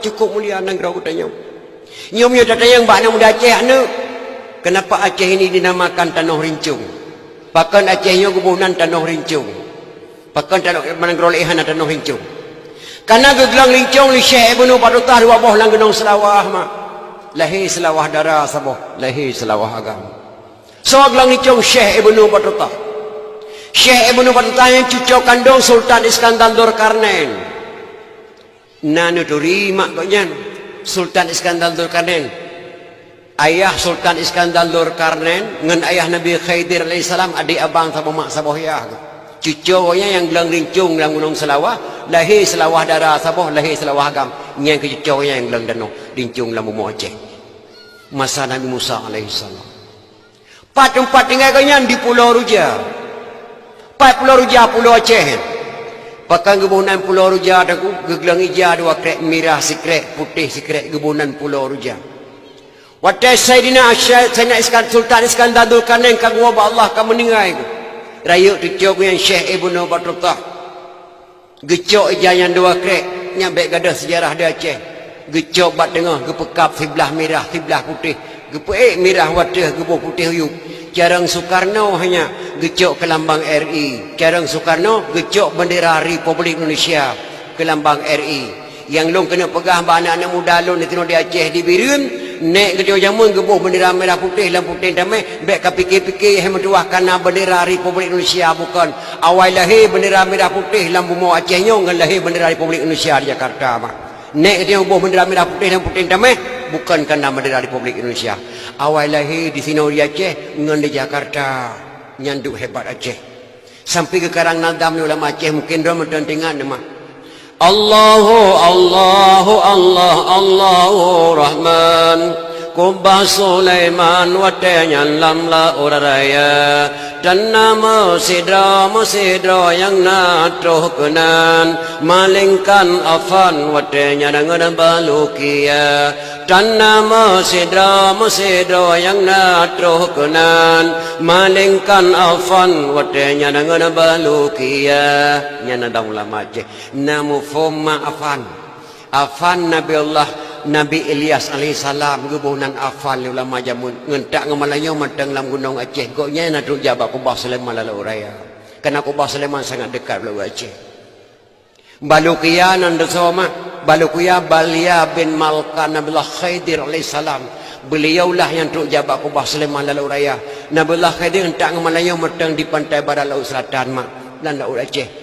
cukup mulia nang gerau tanya. Nyom-nyom datang bak nang muda Aceh anu. Kenapa Aceh ini dinamakan Tanah Rincung? Pakan Acehnya gubunan Tanah Rincung. Pakan tanah manang gerau lehan Tanah Rincung. Karena gegelang rincung li Syekh Ibnu Battutah dua boh lang genong selawah mak. Lahir selawah darah saboh, lahir selawah agama. So gelang rincung Syekh Ibnu Battutah. Syekh Ibnu Battutah yang cucu kandung Sultan Iskandar Dzulkarnain. Nanu turi mak koknya Sultan Iskandar Dzulkarnain. Ayah Sultan Iskandar Dzulkarnain ngan ayah Nabi Khidir alaihissalam adik abang sama mak saboh ya. Cucunya yang gelang rincung dalam gunung selawah, lahir selawah darah saboh, lahir selawah agam. Yang cucunya yang gelang danau rincung dalam bumi Aceh. Masa Nabi Musa alaihissalam. Tempat tinggal kalian di Pulau Ruja. Pulau Ruja, Pulau Aceh. Pakan gebunan Pulau Ruja ada gegelang ija dua krek merah sikrek putih sikrek gebunan Pulau Ruja. Waktu Sayyidina Sultan Iskandar Dzulkarnain kagum Allah kamu meninggal. Rayuk tujuh yang Syekh Ibnu Battutah. Gecok ija yang dua krek nyampe gadah sejarah di Aceh. Gecok bat tengah gepekap sebelah merah sebelah putih. Gepek merah wadah gebuh putih huyuk. Jarang Soekarno hanya gecok ke lambang RI. Jarang Soekarno gecok bendera Republik Indonesia ke lambang RI. Yang long kena pegah anak-anak muda long di Aceh di Birun. Nek gecok jamun gebuh bendera merah putih dan putih damai. Bek fikir-fikir yang mentuahkan bendera Republik Indonesia bukan. Awal lahir bendera merah putih dalam bumi Aceh nyong dan lahir bendera Republik Indonesia di Jakarta. Nek gecok gebuh bendera merah putih dan putih damai. Bukan kerana bendera Republik Indonesia. Awal lahir di sini di Aceh dengan di Jakarta nyanduk hebat Aceh. Sampai ke Karang Nadam ni ulama Aceh mungkin dia mententingan nama. Allahu Allahu Allah Allahu Rahman. Kubah Sulaiman watenya lamla uraraya dan nama sidra yang natruh kenan malingkan afan watenya dengan balukia dan nama sidra yang natruh kenan malingkan afan watenya dengan balukia nyana dah ulama Aceh namu foma afan Nabi Allah Nabi Ilyas alaihissalam gebunan afal ulama jamun ngentak ngamalanyo matang dalam gunung Aceh koknya nak jabat Kubah Sulaiman lalu raya kerana Kubah Sulaiman sangat dekat lalu Aceh Baluqiyah nan desoma Baluqiyah Balia bin Malka Nabiullah Khidir alaihissalam beliaulah yang truk jabat Kubah Sulaiman lalu raya Nabiullah Khidir ngentak ngamalanyo matang di pantai barat laut selatan mak dan laut Aceh